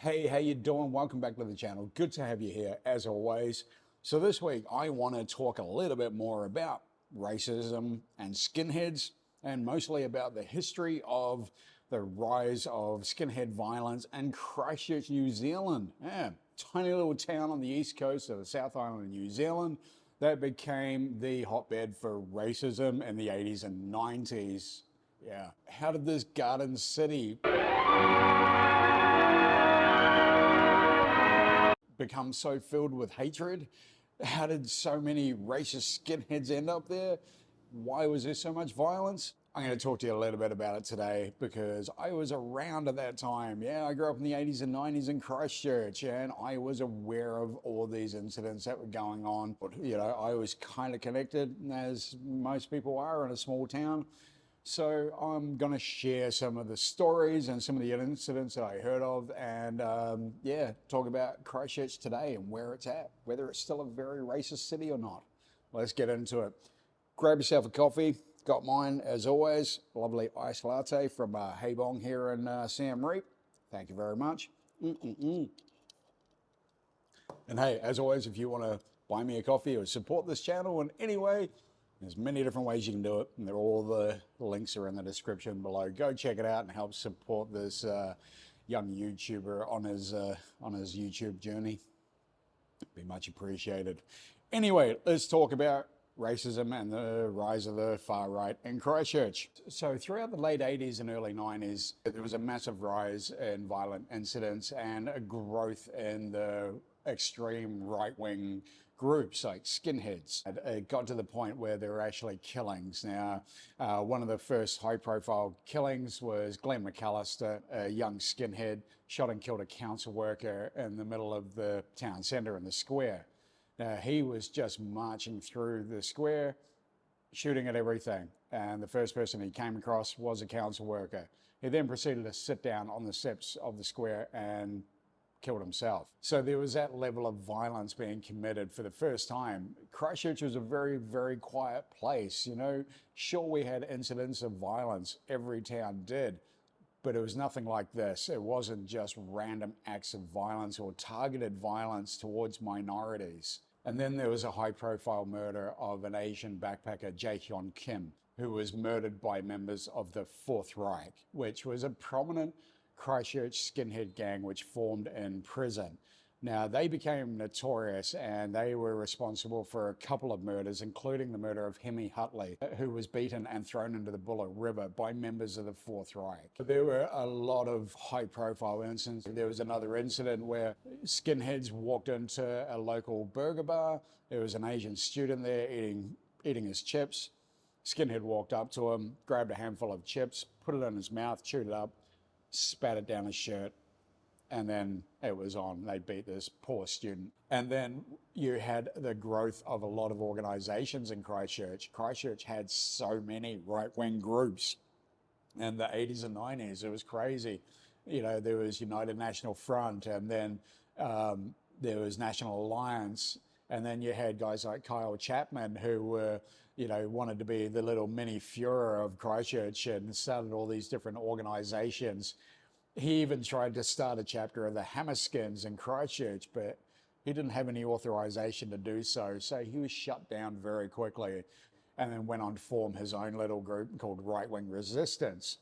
Hey, how you doing? Welcome back to the channel. Good to have you here as always. So this week I want to talk a little bit more about racism and skinheads, and mostly about the history of the rise of skinhead violence in Christchurch, New Zealand. Yeah, tiny little town on the east coast of the South Island of New Zealand that became the hotbed for racism in the 80s and 90s. Yeah. How did this garden city become so filled with hatred? How did so many racist skinheads end up there? Why was there so much violence? I'm going to talk to you a little bit about it today because I was around at that time. Yeah, I grew up in the 80s and 90s in Christchurch, and I was aware of all these incidents that were going on. You know, I was kind of connected, as most people are in a small town. So I'm going to share some of the stories and some of the incidents that I heard of, and yeah, talk about Christchurch today and where it's at, whether it's still a very racist city or not. Let's get into it. Grab yourself a coffee. Got mine, as always, lovely iced latte from Hey Bong here in Sam Reap. Thank you very much. And hey, as always, if you want to buy me a coffee or support this channel in any way, there's many different ways you can do it, and all the links are in the description below. Go check it out and help support this young YouTuber on his YouTube journey. Be much appreciated. Anyway, let's talk about racism and the rise of the far right in Christchurch. So throughout the late 80s and early 90s, there was a massive rise in violent incidents and a growth in the extreme right-wing groups like skinheads. It got to the point where there were actually killings. Now, one of the first high-profile killings was Glenn McAllister, a young skinhead, shot and killed a council worker in the middle of the town centre in the square. Now, he was just marching through the square, shooting at everything, and the first person he came across was a council worker. He then proceeded to sit down on the steps of the square and killed himself. So there was that level of violence being committed for the first time. Christchurch was a very, very quiet place. You know, sure, we had incidents of violence, every town did, but it was nothing like this. It wasn't just random acts of violence or targeted violence towards minorities. And then there was a high-profile murder of an Asian backpacker, Jae-hyun Kim, who was murdered by members of the Fourth Reich, which was a prominent Christchurch skinhead gang which formed in prison. Now, they became notorious, and they were responsible for a couple of murders, including the murder of Hemi Hutley, who was beaten and thrown into the Buller River by members of the Fourth Reich. There were a lot of high-profile incidents. There was another incident where skinheads walked into a local burger bar. There was an Asian student there eating his chips. Skinhead walked up to him, grabbed a handful of chips, put it in his mouth, chewed it up, spat it down his shirt, and then it was on. They beat this poor student. And then you had the growth of a lot of organizations in Christchurch. Christchurch had so many right-wing groups in the 80s and 90s. It was crazy. You know, there was United National Front, and then there was National Alliance, and then you had guys like Kyle Chapman who were, you know, wanted to be the little mini Führer of Christchurch and started all these different organizations. He even tried to start a chapter of the Hammerskins in Christchurch, but he didn't have any authorization to do so. So he was shut down very quickly, and then went on to form his own little group called Right Wing Resistance,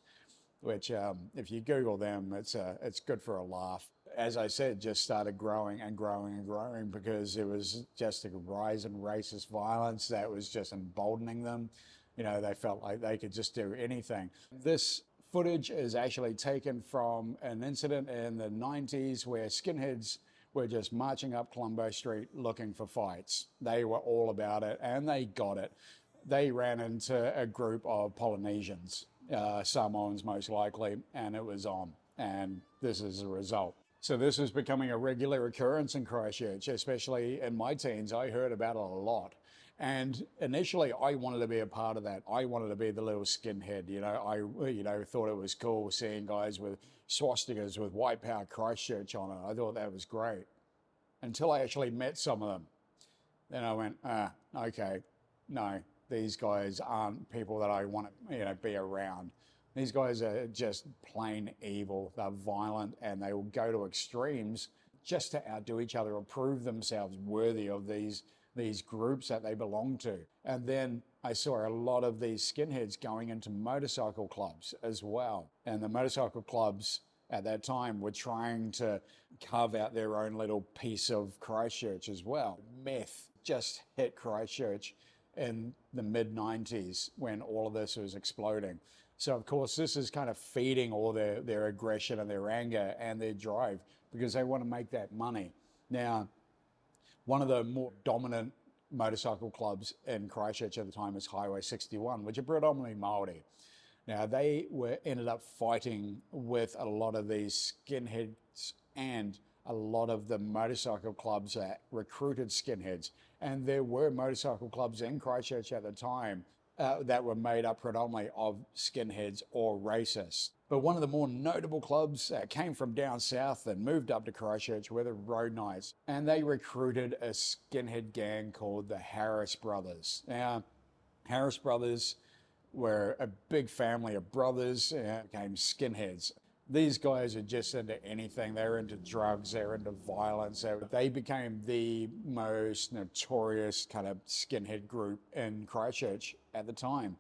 which if you Google them, it's good for a laugh. As I said, just started growing and growing and growing because it was just a rise in racist violence that was just emboldening them. You know, they felt like they could just do anything. This footage is actually taken from an incident in the 90s where skinheads were just marching up Colombo Street looking for fights. They were all about it, and they got it. They ran into a group of Polynesians, Samoans most likely, and it was on. And this is the result. So this is becoming a regular occurrence in Christchurch, especially in my teens. I heard about it a lot. And initially, I wanted to be a part of that. I wanted to be the little skinhead. You know, I thought it was cool seeing guys with swastikas with White Power Christchurch on it. I thought that was great. Until I actually met some of them. Then I went, okay, no, these guys aren't people that I want to, you know, be around. These guys are just plain evil. They're violent, and they will go to extremes just to outdo each other or prove themselves worthy of these groups that they belong to. And then I saw a lot of these skinheads going into motorcycle clubs as well. And the motorcycle clubs at that time were trying to carve out their own little piece of Christchurch as well. Meth just hit Christchurch in the mid-90s when all of this was exploding. So of course this is kind of feeding all their aggression and their anger and their drive, because they want to make that money. Now, one of the more dominant motorcycle clubs in Christchurch at the time is Highway 61, which are predominantly Māori. Now, they ended up fighting with a lot of these skinheads and a lot of the motorcycle clubs that recruited skinheads. And there were motorcycle clubs in Christchurch at the time that were made up predominantly of skinheads or racists. But one of the more notable clubs that came from down south and moved up to Christchurch were the Road Knights. And they recruited a skinhead gang called the Harris Brothers. Now, Harris Brothers were a big family of brothers and became skinheads. These guys are just into anything. They're into drugs, they're into violence. They became the most notorious kind of skinhead group in Christchurch at the time.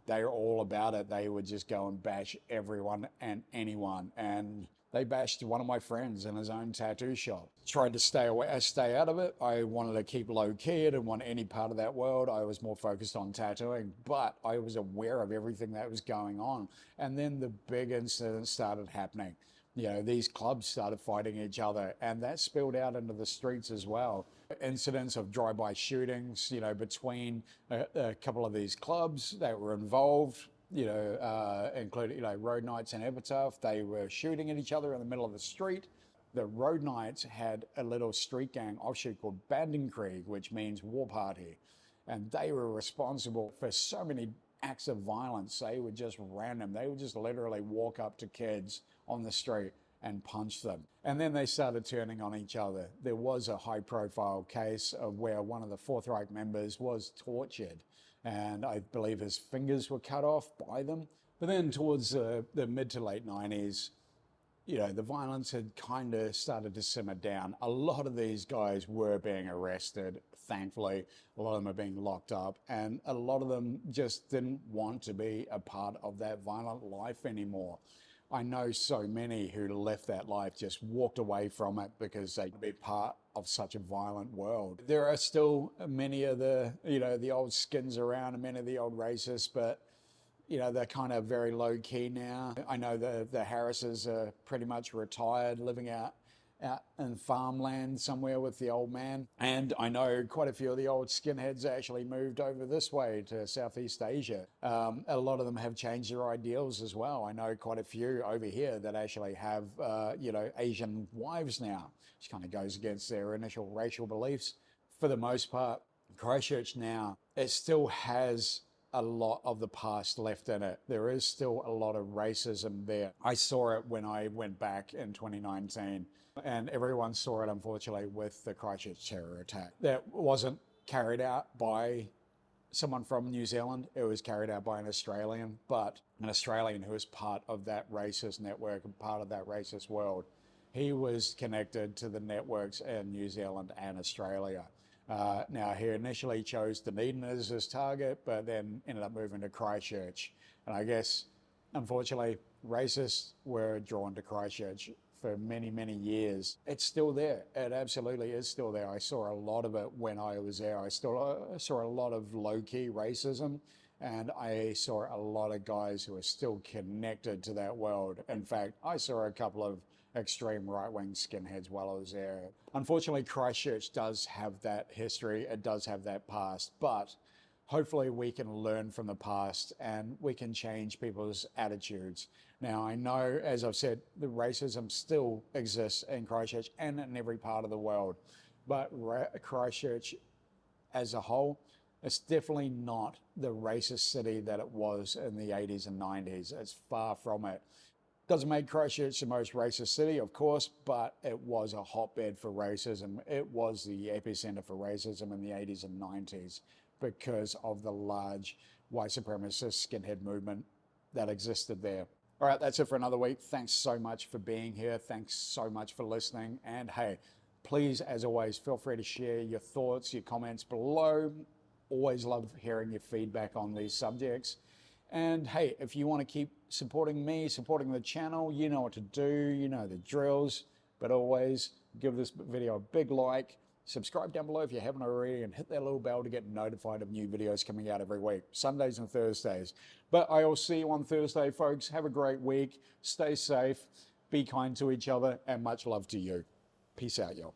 They were all about it. They would just go and bash everyone and anyone. And they bashed one of my friends in his own tattoo shop. Tried to stay out of it. I wanted to keep low key. I didn't want any part of that world. I was more focused on tattooing, but I was aware of everything that was going on. And then the big incidents started happening. You know, these clubs started fighting each other, and that spilled out into the streets as well. Incidents of drive-by shootings, you know, between a couple of these clubs that were involved, you know, including, you know, Road Knights and Epitaph. They were shooting at each other in the middle of the street. The Road Knights had a little street gang offshoot called Bandenkrieg, which means war party. And they were responsible for so many acts of violence. They were just random. They would just literally walk up to kids on the street and punch them. And then they started turning on each other. There was a high profile case of where one of the Fourth Reich members was tortured, and I believe his fingers were cut off by them. But then towards the mid to late 90s, you know, the violence had kind of started to simmer down. A lot of these guys were being arrested, thankfully. A lot of them are being locked up, and a lot of them just didn't want to be a part of that violent life anymore. I know so many who left that life, just walked away from it because they could be part of such a violent world. There are still many of the, you know, the old skins around and many of the old racists, but you know, they're kind of very low key now. I know the Harrises are pretty much retired, living out in farmland somewhere with the old man. And I know quite a few of the old skinheads actually moved over this way to Southeast Asia. A lot of them have changed their ideals as well. I know quite a few over here that actually have, you know, Asian wives now, which kind of goes against their initial racial beliefs. For the most part, Christchurch now, it still has a lot of the past left in it. There is still a lot of racism there. I saw it when I went back in 2019, and everyone saw it, unfortunately, with the Christchurch terror attack. That wasn't carried out by someone from New Zealand. It was carried out by an Australian, but an Australian who was part of that racist network and part of that racist world. He was connected to the networks in New Zealand and Australia. Now, he initially chose Dunedin as his target, but then ended up moving to Christchurch. And I guess, unfortunately, racists were drawn to Christchurch for many, many years. It's still there. It absolutely is still there. I saw a lot of it when I was there. I saw a lot of low-key racism, and I saw a lot of guys who are still connected to that world. In fact, I saw a couple of extreme right-wing skinheads while I was there. Unfortunately, Christchurch does have that history, it does have that past, but hopefully we can learn from the past and we can change people's attitudes. Now, I know, as I've said, the racism still exists in Christchurch and in every part of the world, but Christchurch as a whole, it's definitely not the racist city that it was in the 80s and 90s. It's far from it. Doesn't make Christchurch the most racist city, of course, but it was a hotbed for racism. It was the epicenter for racism in the 80s and 90s because of the large white supremacist skinhead movement that existed there. All right, that's it for another week. Thanks so much for being here. Thanks so much for listening. And hey, please, as always, feel free to share your thoughts, your comments below. Always love hearing your feedback on these subjects. And hey, if you want to keep supporting me, supporting the channel, you know what to do, you know the drills. But always give this video a big like, subscribe down below if you haven't already, and hit that little bell to get notified of new videos coming out every week, Sundays and Thursdays. But I will see you on Thursday, folks. Have a great week. Stay safe, be kind to each other, and much love to you. Peace out, y'all.